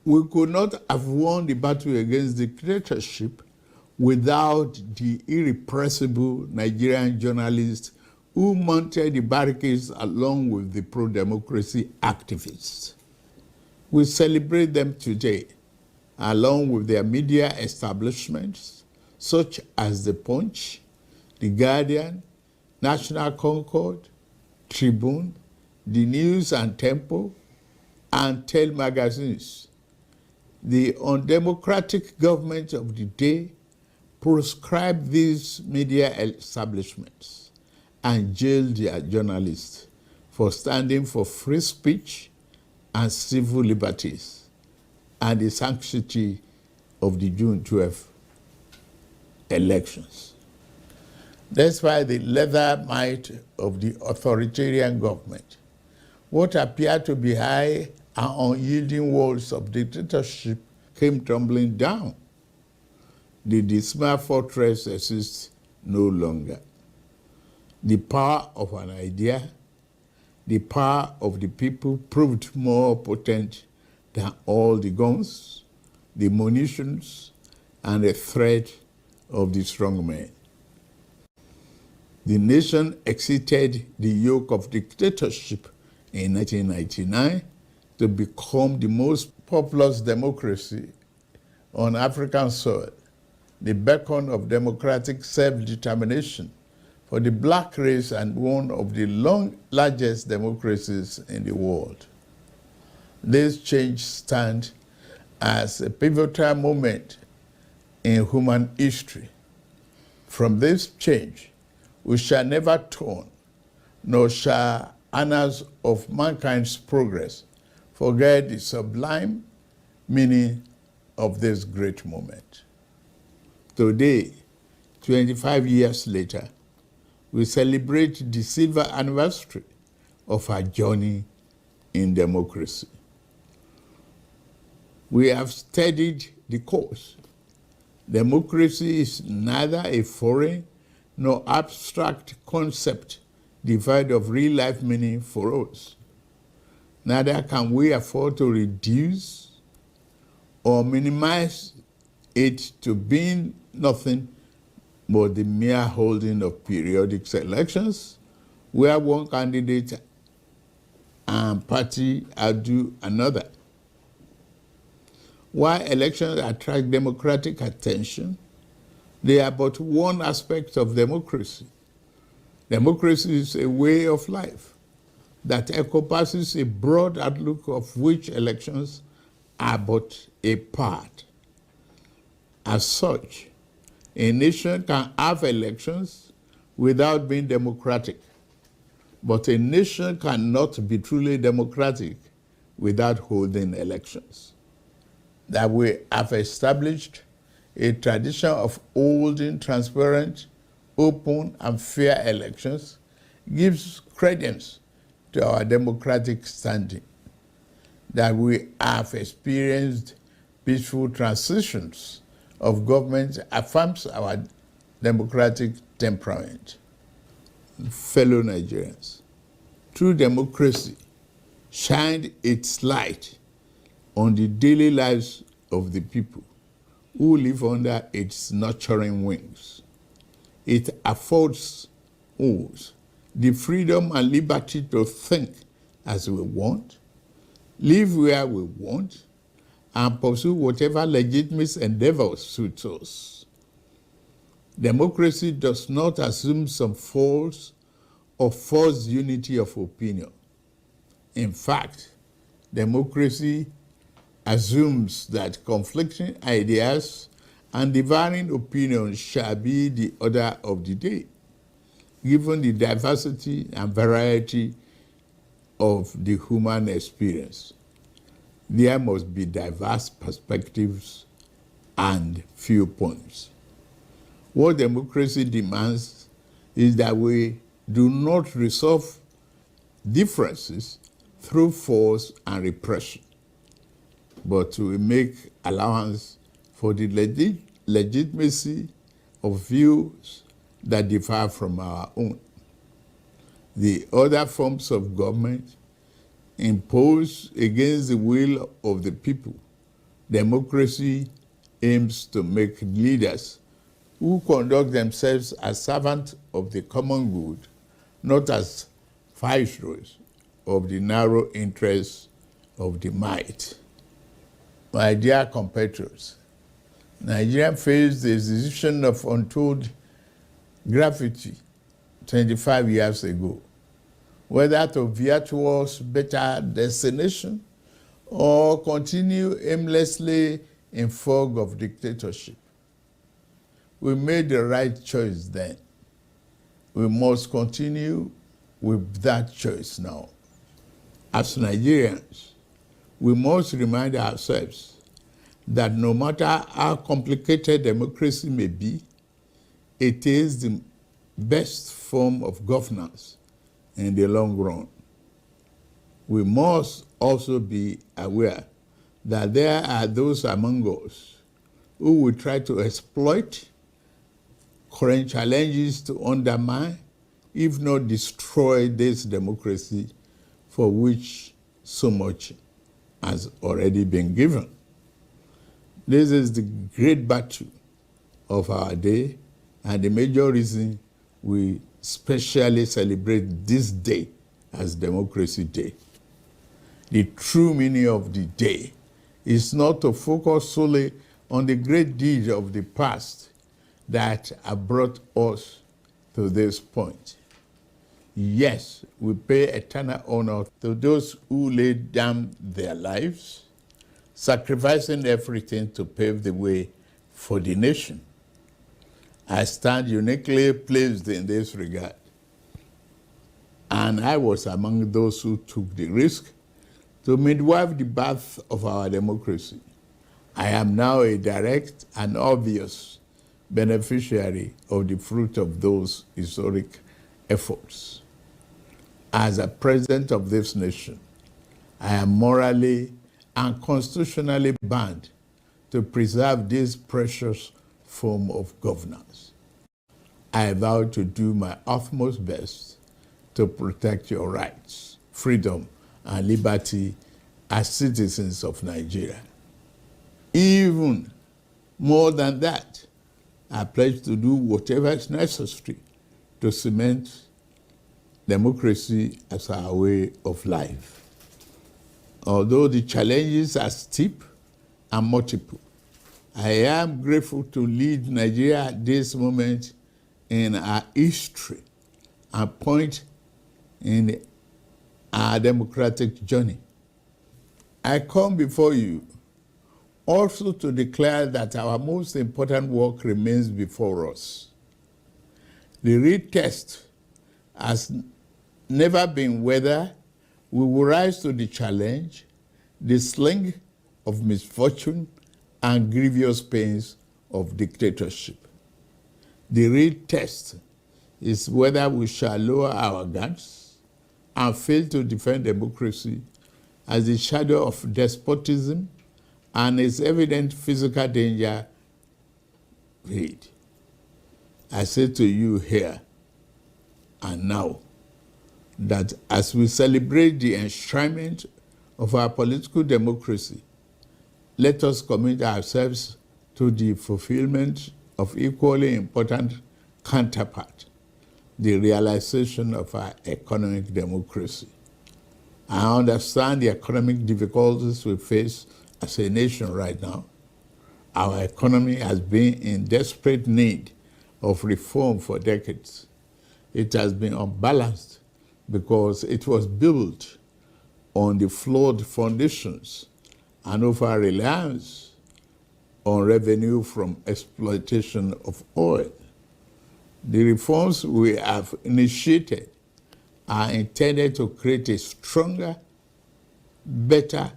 We could not have won the battle against dictatorship without the irrepressible Nigerian journalists who mounted the barricades along with the pro-democracy activists. We celebrate them today, along with their media establishments, such as The Punch, The Guardian, National Concord, Tribune, The News and Tempo, and Tel magazines. The undemocratic government of the day proscribed these media establishments and jailed their journalists for standing for free speech and civil liberties and the sanctity of the June 12 elections. Despite the leather might of the authoritarian government, what appeared to be high and unyielding walls of dictatorship came tumbling down. The dismal fortress exists no longer. The power of an idea, the power of the people proved more potent than all the guns, the munitions, and the threat of the strong men. The nation exited the yoke of dictatorship in 1999 to become the most populous democracy on African soil, the beacon of democratic self-determination for the black race and one of the largest democracies in the world. This change stands as a pivotal moment in human history. From this change, we shall never turn, nor shall annals of mankind's progress forget the sublime meaning of this great moment. Today, 25 years later, we celebrate the silver anniversary of our journey in democracy. We have studied the course. Democracy is neither a foreign nor abstract concept devoid of real-life meaning for us. Neither can we afford to reduce or minimize it to being nothing but the mere holding of periodic elections where one candidate and party outdo another. While elections attract democratic attention, they are but one aspect of democracy. Democracy is a way of life that encompasses a broad outlook of which elections are but a part. As such, a nation can have elections without being democratic, but a nation cannot be truly democratic without holding elections. That we have established a tradition of holding transparent, open, and fair elections gives credence to our democratic standing. That we have experienced peaceful transitions of government affirms our democratic temperament. Fellow Nigerians, true democracy shined its light on the daily lives of the people who live under its nurturing wings. It affords us the freedom and liberty to think as we want, live where we want, and pursue whatever legitimate endeavors suits us. Democracy does not assume some false or forced unity of opinion. In fact, democracy assumes that conflicting ideas and differing opinions shall be the order of the day, given the diversity and variety of the human experience. There must be diverse perspectives and viewpoints. What democracy demands is that we do not resolve differences through force and repression, but to make allowance for the legitimacy of views that differ from our own. The other forms of government imposed against the will of the people Democracy aims to make leaders who conduct themselves as servants of the common good, not as viceroys of the narrow interests of the might. My dear compatriots, Nigeria faced the decision of untold gravity 25 years ago, whether to veer towards better destination or continue aimlessly in fog of dictatorship. We made the right choice then. We must continue with that choice now. As Nigerians, we must remind ourselves that no matter how complicated democracy may be, it is the best form of governance in the long run. We must also be aware that there are those among us who will try to exploit current challenges to undermine, if not destroy, this democracy for which so much has already been given. This is the great battle of our day and the major reason we specially celebrate this day as Democracy Day. The true meaning of the day is not to focus solely on the great deeds of the past that have brought us to this point. Yes, we pay eternal honor to those who laid down their lives, sacrificing everything to pave the way for the nation. I stand uniquely placed in this regard, and I was among those who took the risk to midwife the birth of our democracy. I am now a direct and obvious beneficiary of the fruit of those historic efforts. As a president of this nation, I am morally and constitutionally bound to preserve this precious form of governance. I vow to do my utmost best to protect your rights, freedom, and liberty as citizens of Nigeria. Even more than that, I pledge to do whatever is necessary to cement democracy as our way of life. Although the challenges are steep and multiple, I am grateful to lead Nigeria at this moment in our history and point in our democratic journey. I come before you also to declare that our most important work remains before us. The real test has never been whether we will rise to the challenge, the sling of misfortune and grievous pains of dictatorship. The real test is whether we shall lower our guards and fail to defend democracy as the shadow of despotism and its evident physical danger fade. I say to you here and now that as we celebrate the enshrinement of our political democracy, let us commit ourselves to the fulfillment of equally important counterpart, the realization of our economic democracy. I understand the economic difficulties we face as a nation right now. Our economy has been in desperate need of reform for decades. It has been unbalanced because it was built on the flawed foundations and over-reliance on revenue from exploitation of oil. The reforms we have initiated are intended to create a stronger, better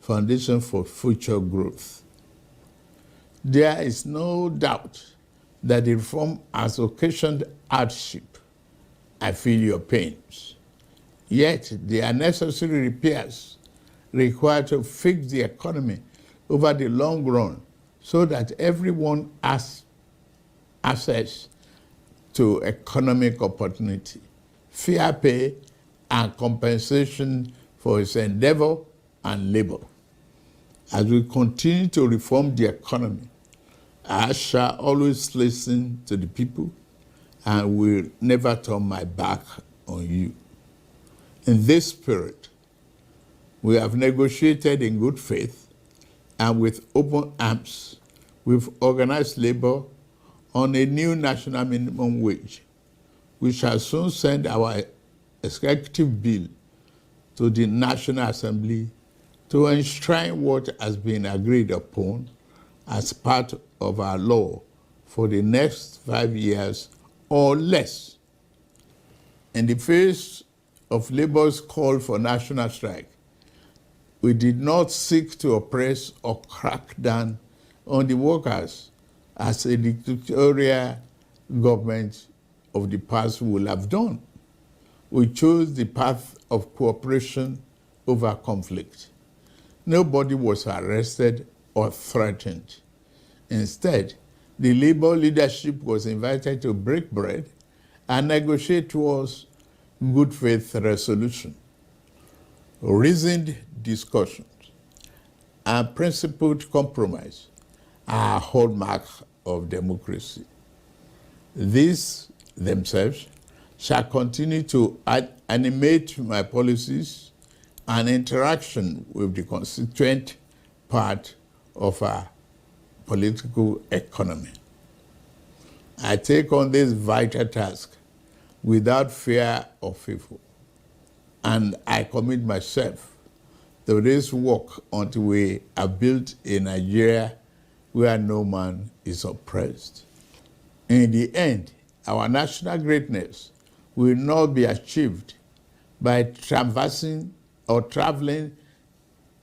foundation for future growth. There is no doubt that the reform has occasioned hardship. I feel your pains. Yet, there are necessary repairs required to fix the economy over the long run so that everyone has access to economic opportunity, fair pay, and compensation for his endeavor and labor. As we continue to reform the economy, I shall always listen to the people and will never turn my back on you. In this spirit, we have negotiated in good faith and with open arms with organized labor on a new national minimum wage. We shall soon send our executive bill to the National Assembly to enshrine what has been agreed upon as part of our law for the next 5 years or less. In the face of labor's call for national strike, we did not seek to oppress or crack down on the workers as a dictatorial government of the past would have done. We chose the path of cooperation over conflict. Nobody was arrested or threatened. Instead, the labor leadership was invited to break bread and negotiate towards good faith resolution. Reasoned discussions and principled compromise are a hallmark of democracy. These themselves shall continue to animate my policies and interaction with the constituent part of our political economy. I take on this vital task without fear or favor, and I commit myself to this work until we are built a Nigeria where no man is oppressed. In the end, our national greatness will not be achieved by traversing or traveling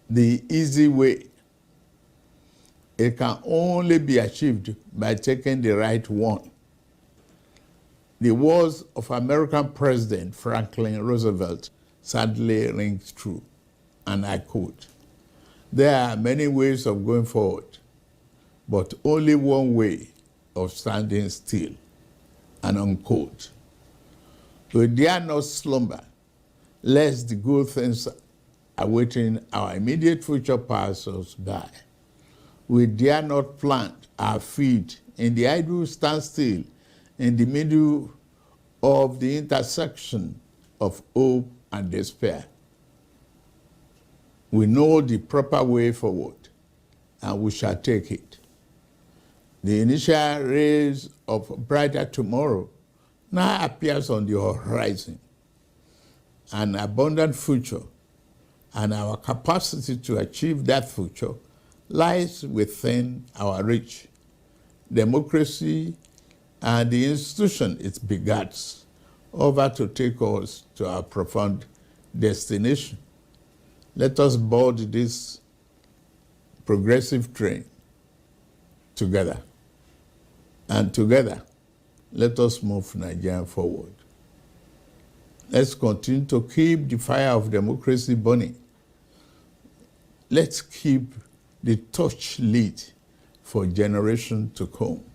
the easy way. It can only be achieved by taking the right one. The words of American President Franklin Roosevelt sadly rings true, and I quote, "There are many ways of going forward, but only one way of standing still," and unquote. We dare not slumber, lest the good things awaiting our immediate future pass us by. We dare not plant our feet in the idle standstill in the middle of the intersection of hope and despair. We know the proper way forward, and we shall take it. The initial rays of a brighter tomorrow now appears on the horizon. An abundant future and our capacity to achieve that future lies within our reach. Democracy and the institution it begets over to take us to our profound destination. Let us board this progressive train together. And together, let us move Nigeria forward. Let's continue to keep the fire of democracy burning. Let's keep the torch lit for generations to come.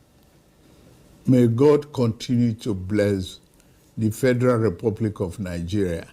May God continue to bless the Federal Republic of Nigeria